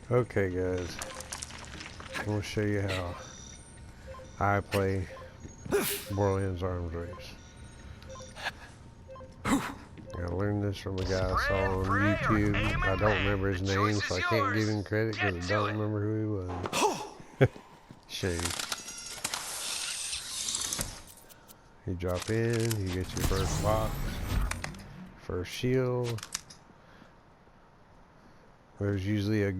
Okay guys, I'm going to show you how I play Borderlands Arms Race. I learned this from a guy I saw on YouTube. I don't remember his name, so I can't give him credit because I don't remember who he was. Shame. You drop in, you get your first box, first shield. There's usually a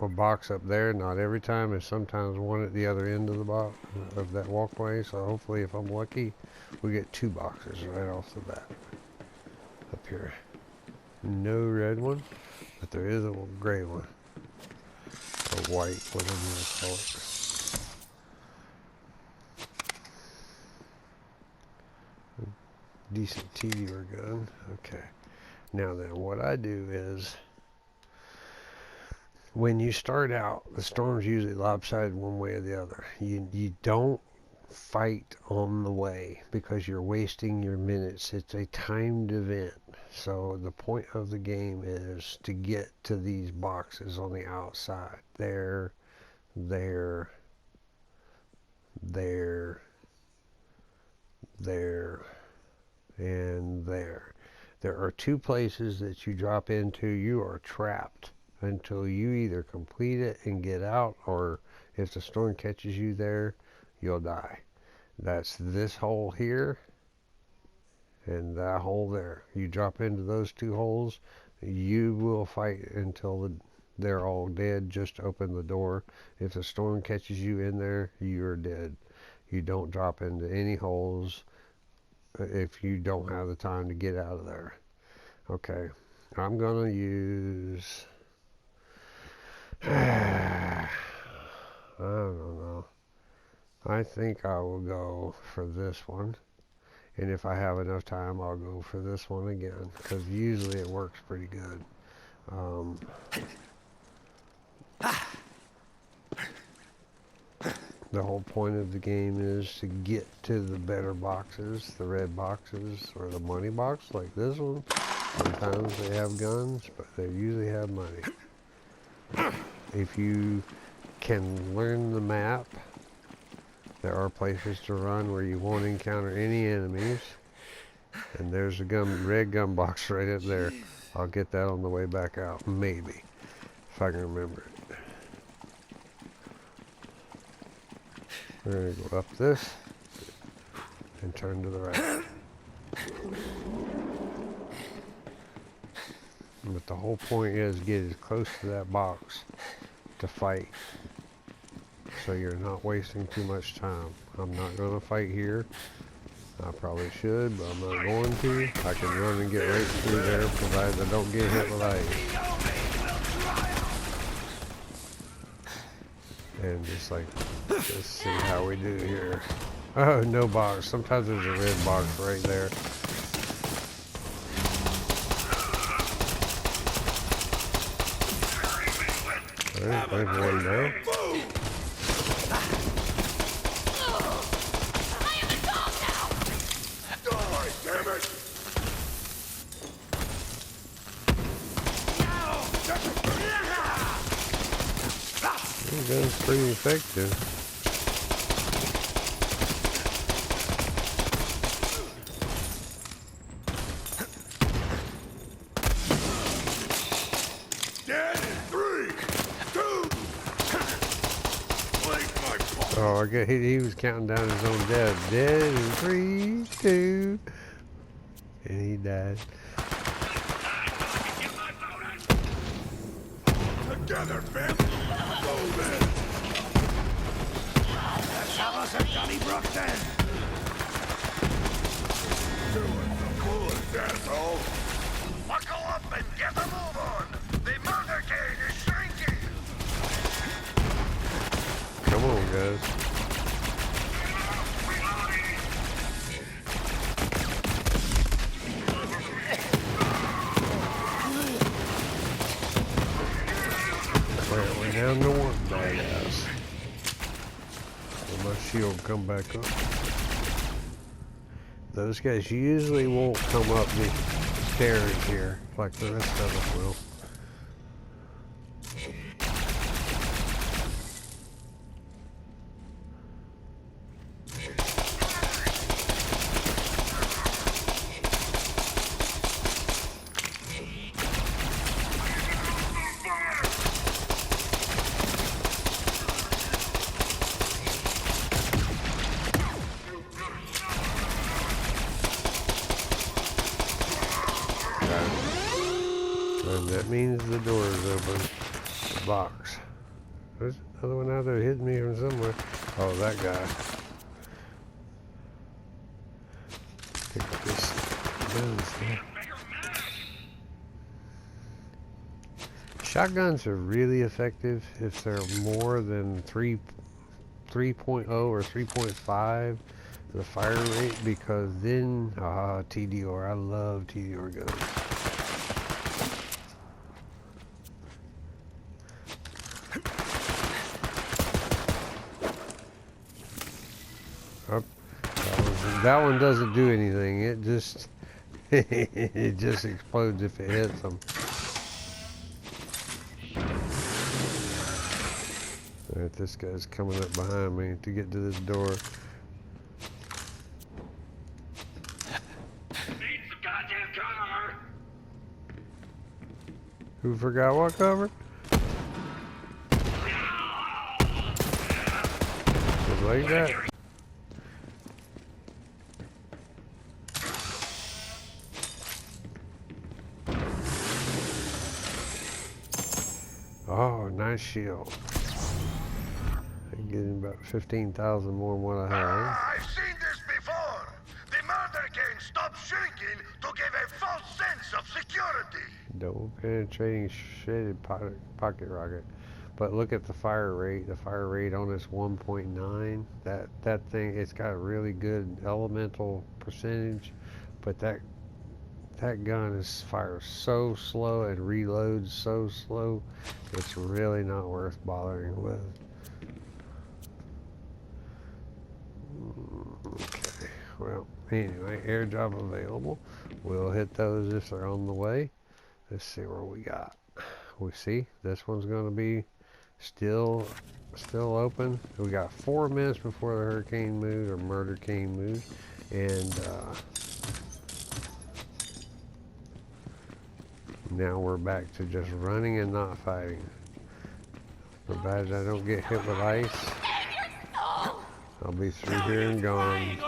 box up there, not every time. There's sometimes one at the other end of the box, of that walkway. So hopefully, if I'm lucky, we get 2 boxes right off the bat. Up here. No red one, but there is a gray one. Or white, whatever you want to call it. Decent TDR gun. Okay. Now then, what I do is, when you start out, the storm's usually lopsided one way or the other. You don't fight on the way because you're wasting your minutes. It's a timed event. So the point of the game is to get to these boxes on the outside. There, there, there, there, and there. There are 2 places that you drop into. You are trapped until you either complete it and get out, or if the storm catches you there, you'll die. That's this hole here and that hole there. You drop into those 2 holes, you will fight until they're all dead. Just open the door. If the storm catches you in there, you're dead. You don't drop into any holes if you don't have the time to get out of there. Okay, I'm gonna use I don't know. I think I will go for this one. And if I have enough time, I'll go for this one again. Because usually it works pretty good. The whole point of the game is to get to the better boxes, the red boxes, or the money box like this one. Sometimes they have guns, but they usually have money. If you can learn the map, there are places to run where you won't encounter any enemies. And there's a red gun box right up there. I'll get that on the way back out, maybe, if I can remember it. We're going to go up this and turn to the right. But the whole point is get as close to that box to fight, so you're not wasting too much time. I'm not going to fight here. I probably should, but I'm not going to. I can run and get right through there, provided I don't get hit with ice. And just like, let's see how we do here. Oh, no box. Sometimes there's a red box right there. Alright, there's one there. That's pretty effective. Oh, I guess he was counting down his own dead. Dead in 3, 2, and he died. Together, fam. Let's have us a Donnybrook then. Doing the bullets, asshole. Buckle up and get the move on. The motorcade is shrinking. Come on, guys. We're down to 1 badass. My shield come back up. Those guys usually won't come up the stairs here like the rest of us will. is open. The box. There's another one out there hitting me from somewhere. Oh, that guy. Pick up this gun stuff. Shotguns are really effective if they're more than 3.0 or 3.5 the fire rate, because then TDR, I love TDR guns. Oh, that one doesn't do anything. It just it just explodes if it hits them. Alright, this guy's coming up behind me to get to this door. Need some goddamn cover! Who forgot what cover? Just like that. Oh, nice shield. I'm getting about 15,000 more than what I have. I've seen this before! The murder gang stopped shrinking to give a false sense of security! Double penetrating shaded pocket rocket. But look at the fire rate. The fire rate on this 1.9. That thing, it's got a really good elemental percentage, but that gun is fires so slow and reloads so slow, it's really not worth bothering with. Okay, well, anyway, airdrop available. We'll hit those if they're on the way. Let's see what we got. We see this one's going to be still open. We got 4 minutes before the hurricane moves or murder cane moves, and now we're back to just running and not fighting. Provided I don't get hit with ice, I'll be through here and gone.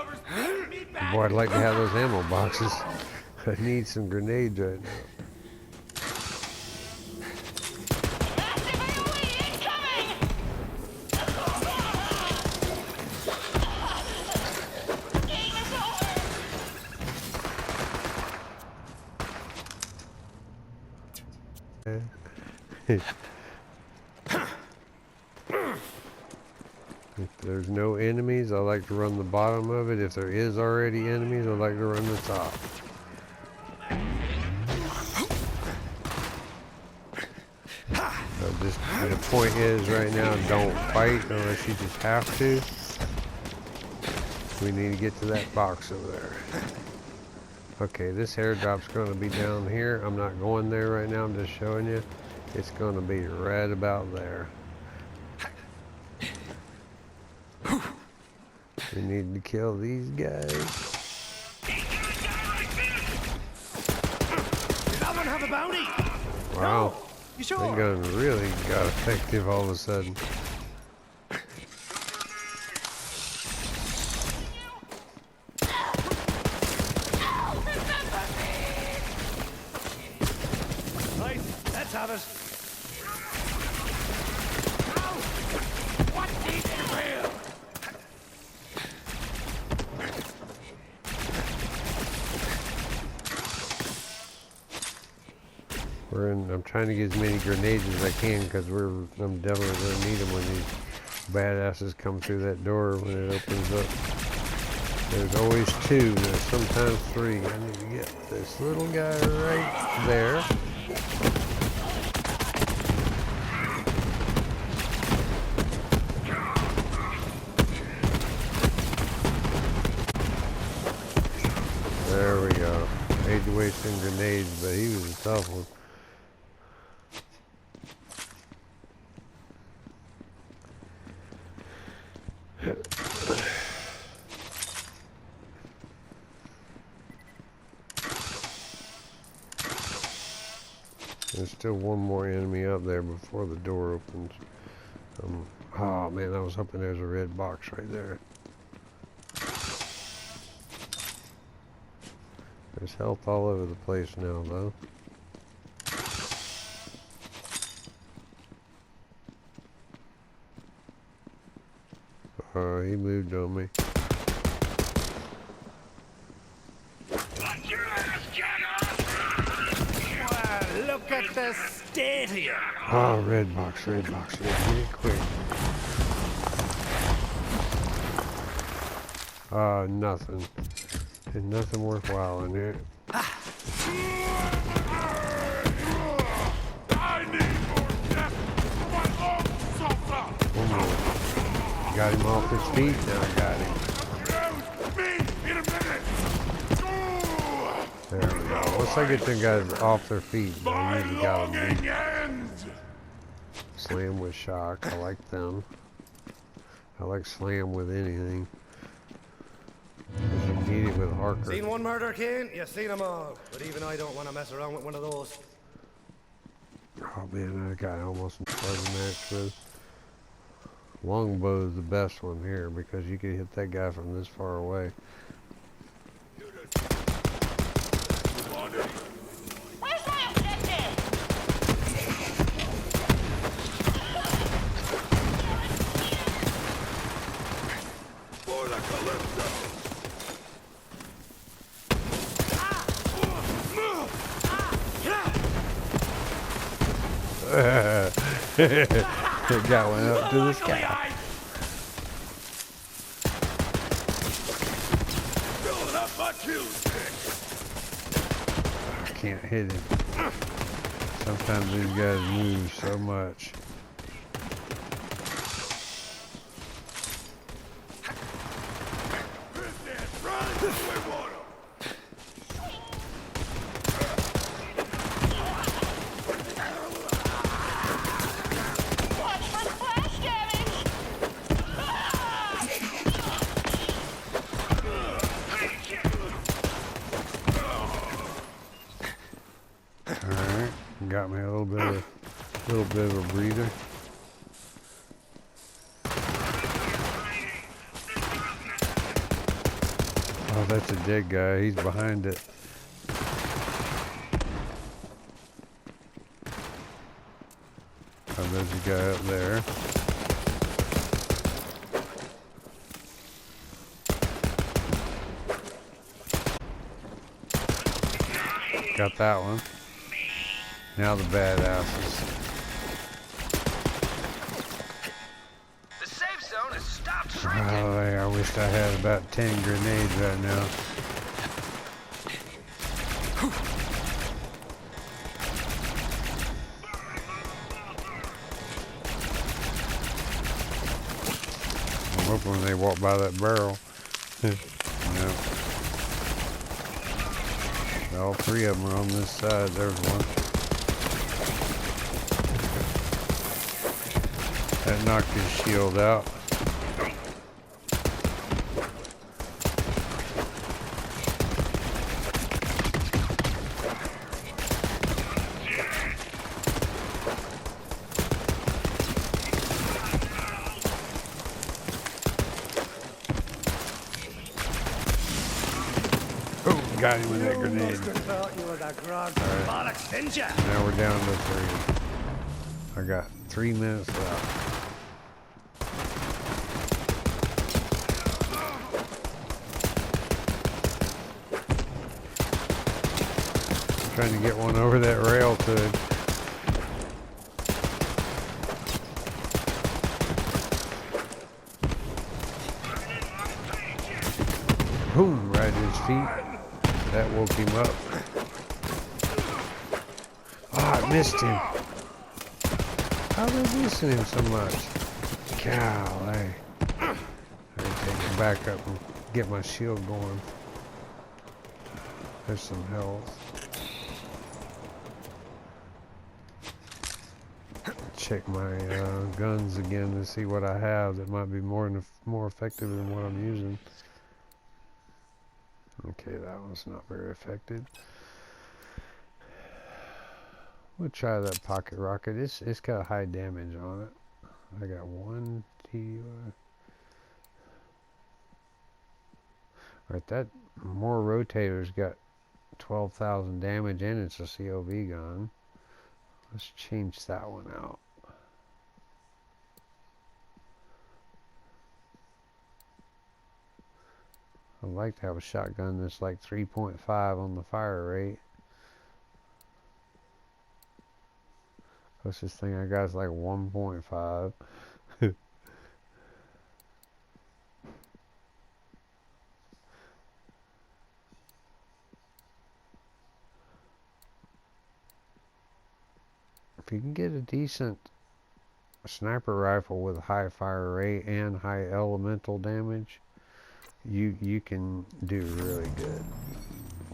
Boy, I'd like to have those ammo boxes. I need some grenades right now. If there's no enemies, I like to run the bottom of it. If there is already enemies, I like to run the top. So just the point is right now, don't fight unless you just have to. We need to get to that box over there. Okay, this airdrop's going to be down here. I'm not going there right now. I'm just showing you. It's going to be right about there. We need to kill these guys. Did that one have a bounty? Wow. You sure? That gun really got effective all of a sudden. Right, let's have it. What needs to real? I'm trying to get as many grenades as I can because I'm definitely going to need them when these badasses come through that door when it opens up. There's always 2, there's sometimes 3. I need to get this little guy right there. There we go. Hate to waste some grenades, but he was a tough one. There's still one more enemy up there before the door opens. Oh man, I was hoping there's a red box right there. There's health all over the place now, though. He moved on me. Well, look at the state here. Oh, red box, red box. Get it quick. Nothing. There's nothing worthwhile in there. I need more depth for my own salsa. One more. Got him off his feet. Now I got him. Me in a minute. There we go. Once I get them guys off their feet, I My usually got longing them. ends. Slam with shock. I like them. I like slam with anything. Because you need it with Harker. Seen one murder, Kane? You seen them all. But even I don't want to mess around with one of those. Oh man, that guy almost started the match with. Longbow is the best one here because you can hit that guy from this far away. Where's my objective? For the Calypso. That guy went up to the sky. Filling up my kill stick. Can't hit him. Sometimes these guys move so much. Run the way water. Watch for splash damage! Alright, got me a little bit of a breather. Oh, that's a dead guy. He's behind it. Oh, there's a guy up there. Got that one. Now the badasses. The safe zone has stopped shrinking. Oh, I wished I had about 10 grenades right now. I'm hoping when they walk by that barrel. Yep. All three of them are on this side. There's one. That knocked his shield out. Oh, got him with that grenade. Thought you were the grog bollocks, didn't ya? Now we're down to 3. I got 3 minutes left. Trying to get one over that rail to him. Boom, right at his feet. That woke him up. Oh, I missed him. How am I missing him so much? Golly. I gotta take him back up and get my shield going. There's some health. Check my guns again to see what I have that might be more effective than what I'm using. Okay, that one's not very effective. We'll try that pocket rocket. It's got high damage on it. I got 1 TUI. Alright, that more rotators got 12,000 damage and it's a COV gun. Let's change that one out. I'd like to have a shotgun that's like 3.5 on the fire rate. Closest thing I got is like 1.5. If you can get a decent sniper rifle with high fire rate and high elemental damage, you can do really good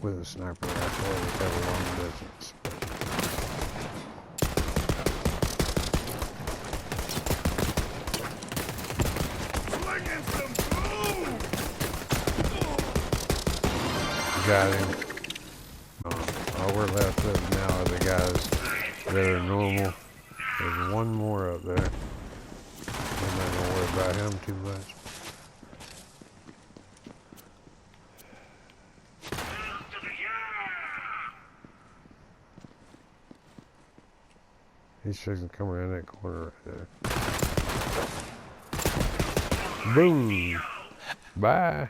with a sniper rifle at a long distance. Slinging some food! Got him. All we're left with now are the guys that are normal. There's one more up there. I'm not gonna worry about him too much. He's just come around that corner right there. Boom! Bye!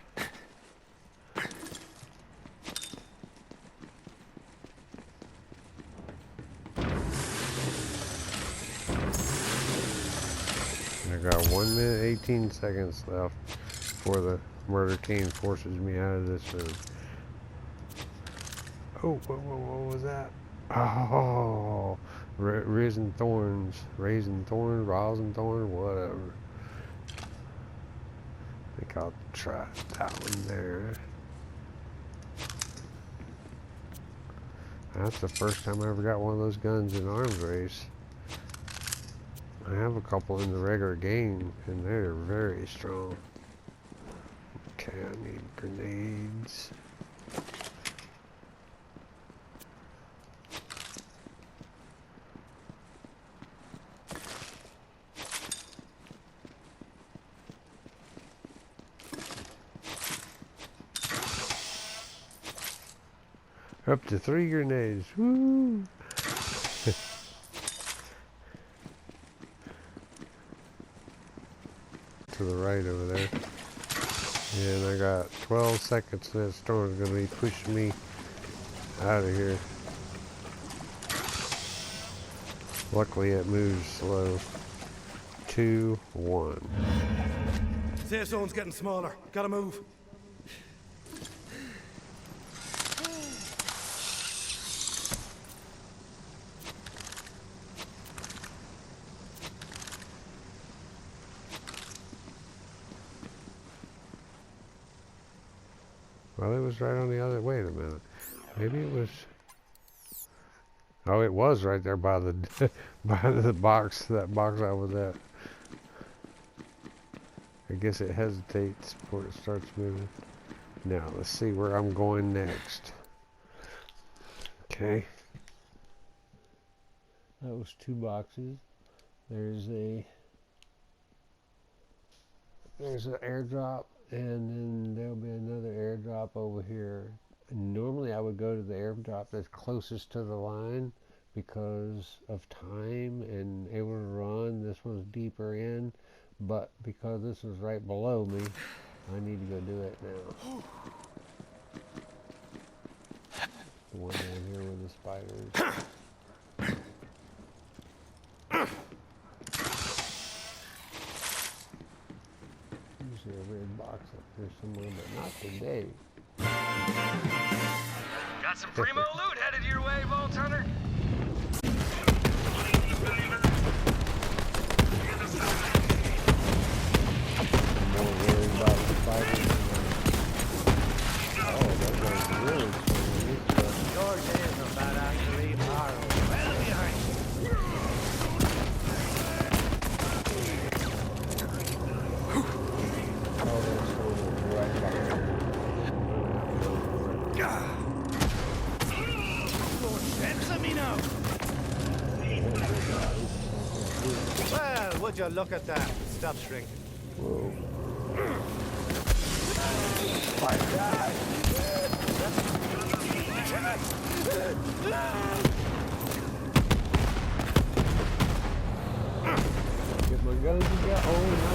I got 1 minute 18 seconds left before the murder team forces me out of this room. Oh, what was that? Oh, risen thorns, raising thorns, rosin thorns, whatever. I think I'll try that one there. That's the first time I ever got one of those guns in arms race. I have a couple in the regular game, and they're very strong. Okay, I need grenades. Up to 3 grenades. Woo! To the right over there. And I got 12 seconds. That storm's going to be pushing me out of here. Luckily it moves slow. 2, 1. Safe zone's getting smaller. Gotta move. Well, it was right on the other. Wait a minute. Maybe it was. Oh, it was right there by the by the box. That box I was at. I guess it hesitates before it starts moving. Now let's see where I'm going next. Okay. That was 2 boxes. There's an airdrop. And then there'll be another airdrop over here. Normally I would go to the airdrop that's closest to the line because of time and able to run. This one's deeper in, but because this is right below me, I need to go do it now. The one down here with the spiders. Usually a red box up here somewhere, but not today. Got some primo loot headed your way, Vault Hunter. I'm more worried about the spiders. Oh, that goes really slowly. George is a badass to leave Harrow well behind. Oh, that's so right back there. Lord, sense of me now. Well, would you look at that? Stop shrinking. Whoa. Get my guns again. Oh no.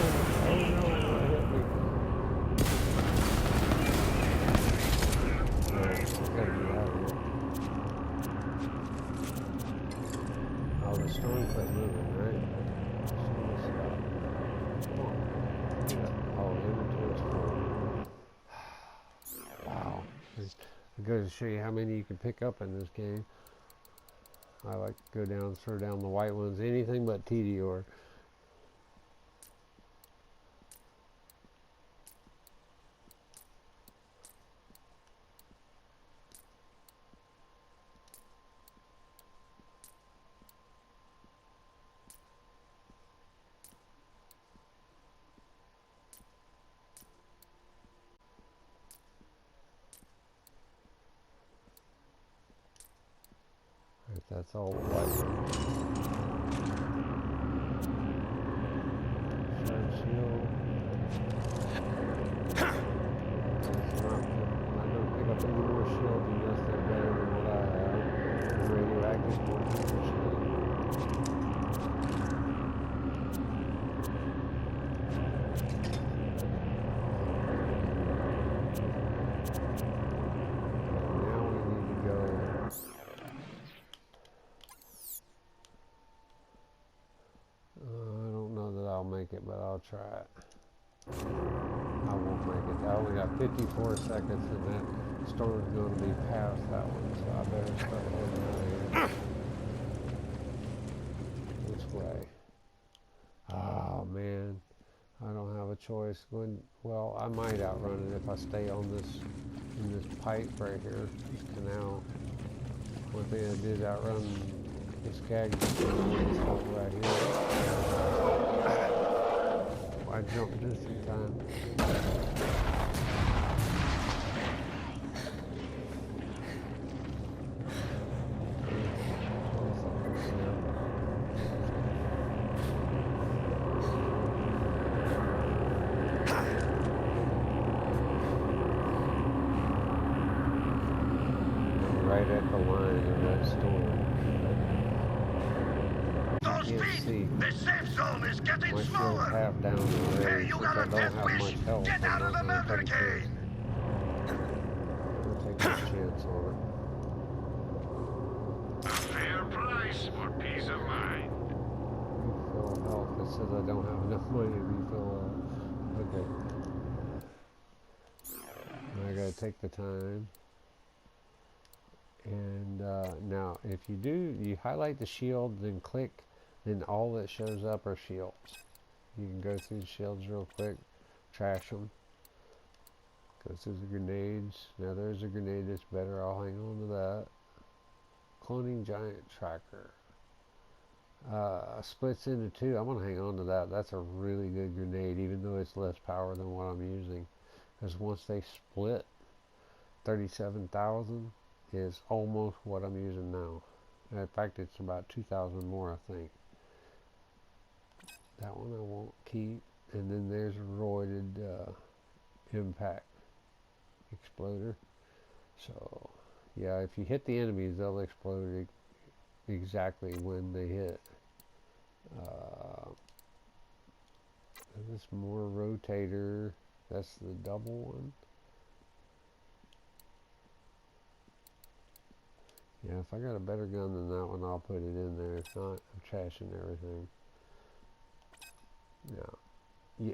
Oh no. It hit me. It goes to show you how many you can pick up in this game. I like to go down, throw down the white ones, anything but TDR. Right, that's all white. Shard shield. I'm not going to pick up any more shields unless they're better than what I have. Radioactive 14%. But I'll try it. I won't make it. I only got 54 seconds and that storm's going to be past that one, so I better start heading out of here. Which way? Oh man, I don't have a choice. Well, I might outrun it if I stay on in this pipe right here, this canal. One thing I did outrun this gag right here. I jumped just in time. Right at the line of that storm. The safe zone is getting my smaller. Half down already, Hey, you got a death wish? Health, Get out of the motorcade. I'll take a chance on A fair price for peace of mind. Refill health. It says I don't have enough money to refill okay. I gotta take the time. And now, if you do, you highlight the shield, then click. Then all that shows up are shields. You can go through the shields real quick, trash them. Go through the grenades. Now there's a grenade that's better. I'll hang on to that. Cloning giant tracker. Splits into two. I'm gonna hang on to that. That's a really good grenade, even though it's less power than what I'm using. Because once they split, 37,000 is almost what I'm using now. In fact, it's about 2,000 more, I think. That one I won't keep. And then there's a roided impact exploder. So, yeah, if you hit the enemies, they'll explode exactly when they hit. This more rotator. That's the double one. Yeah, if I got a better gun than that one, I'll put it in there. If not, I'm trashing everything. Now,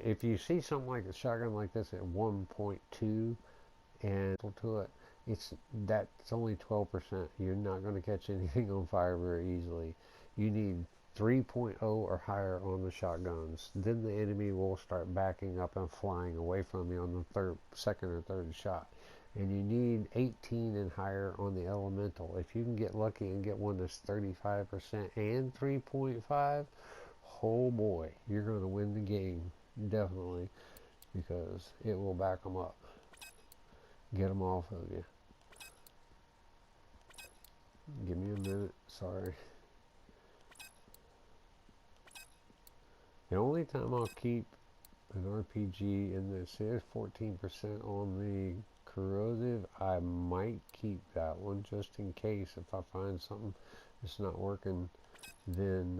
if you see something like a shotgun like this at 1.2 and to it, that's only 12%. You're not going to catch anything on fire very easily. You need 3.0 or higher on the shotguns. Then the enemy will start backing up and flying away from you on the second or third shot. And you need 18 and higher on the elemental. If you can get lucky and get one that's 35% and 3.5, oh boy, you're going to win the game, definitely, because it will back them up. Get them off of you. Give me a minute, sorry. The only time I'll keep an RPG and it says 14% on the corrosive, I might keep that one just in case. If I find something that's not working, then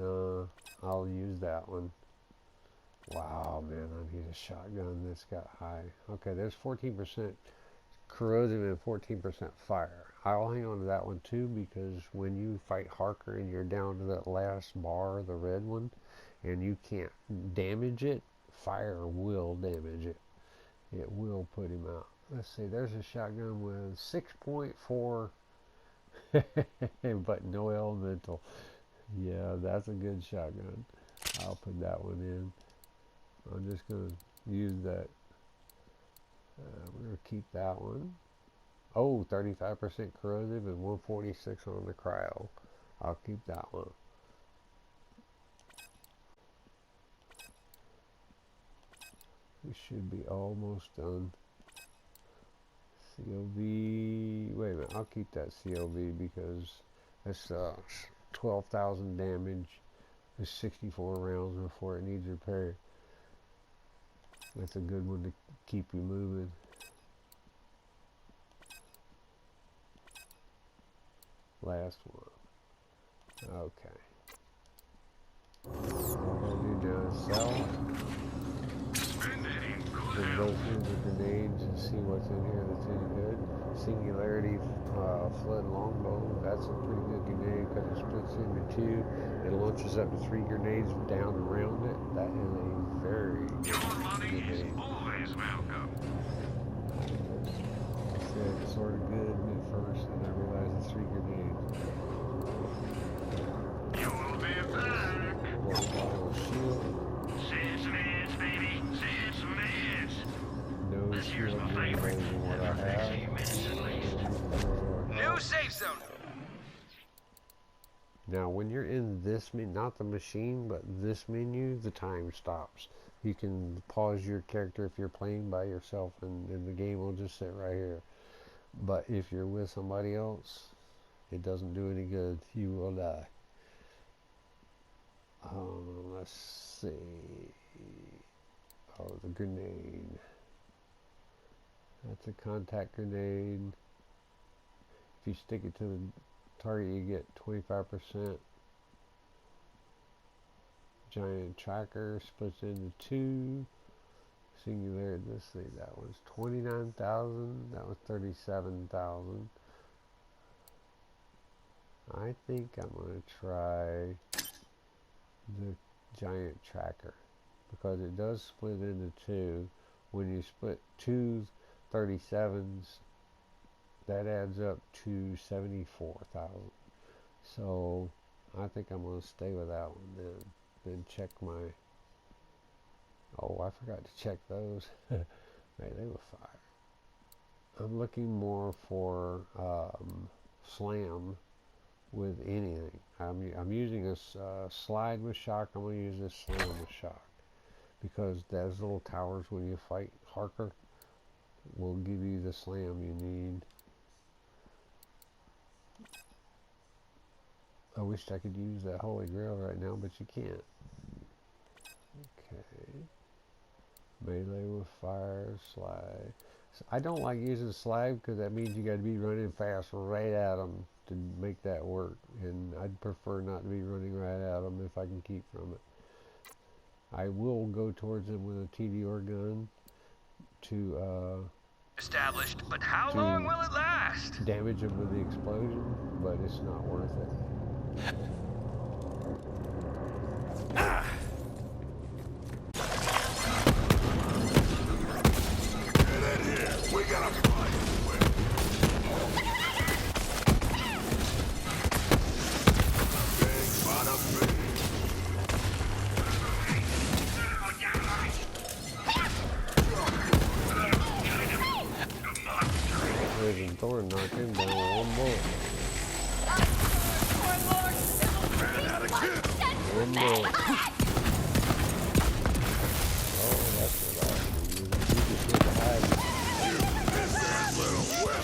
I'll use that one. Wow, man, I need a shotgun that's got high. Okay, there's 14% corrosive and 14% fire. I'll hang on to that one too, because when you fight HARCKER and you're down to that last bar, the red one, and you can't damage it, fire will damage it. It will put him out. let's see, there's a shotgun with 6.4 but no elemental. Yeah, that's a good shotgun. I'll put that one in. I'm just going to use that. We're going to keep that one. Oh, 35% corrosive and 146 on the cryo. I'll keep that one. We should be almost done. COV, wait a minute, I'll keep that COV because that's 12,000 damage. There's 64 rounds before it needs repair. That's a good one to keep you moving. Last one. Okay. What we're going to do now is sell. Then go through the grenades and see what's in here that's any good. Singularity flood longbow. That's a pretty good grenade because it splits into two. It launches up to 3 grenades down around it. That is a very good grenade. Always welcome. I said it's sort of good at first, and I realized it's 3 grenades. You will be back. Shield. See some heads, baby. See some heads. No This year's shield my grenade favorite. than what I have. New safe zone. Now, when you're in this menu, not the machine, but this menu, the time stops. You can pause your character if you're playing by yourself, and the game will just sit right here. But if you're with somebody else, it doesn't do any good. You will die. Let's see. Oh, the grenade. That's a contact grenade. If you stick it to the target, you get 25%. Giant tracker splits into 2. Singularity, let's see, that was 29,000. That was 37,000. I think I'm going to try the giant tracker because it does split into 2. When you split 2 37s, that adds up to 74,000. So I think I'm going to stay with that one then check my, oh, I forgot to check those. Hey, they were fire. I'm looking more for slam with anything. I'm using a slide with shock. I'm going to use this slam with shock because those little towers when you fight HARCKER will give you the slam you need. I wish I could use that Holy Grail right now, but you can't. Okay. Melee with fire, slide. So I don't like using slide because that means you got to be running fast right at them to make that work. And I'd prefer not to be running right at them if I can keep from it. I will go towards them with a TDR gun to Established, but how long will it last? damage them with the explosion, but it's not worth it. Get in here. We got a fight to win. Big bada bing. There's Thorn knocked him down with one bullet. One bullet. Oh, that's what I was using. You just hit the hide. This little whip.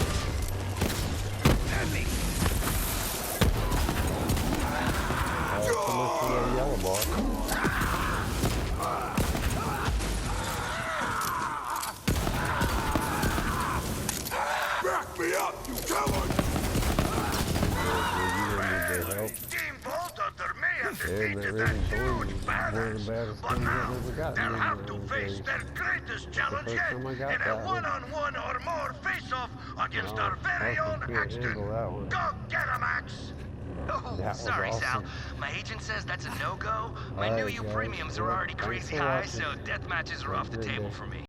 So much for that yellow bar. Back me up, you coward. You don't need their help. Team Vault under me has And that defeated that Raven Thorn huge is one of badass. the baddest But things I've now, ever gotten they'll in have to those face days. their greatest challenge first yet time I in got a that one. one-on-one or more face-off against No, our very Parker own can't Axton. handle that one. Go get him, Axe! Oh, That was sorry, Sal. awesome. My agent says that's a no-go. My All New right, You guys. premiums are Well, already thanks crazy for high, watching. so death matches are Have a off the great table day. for me.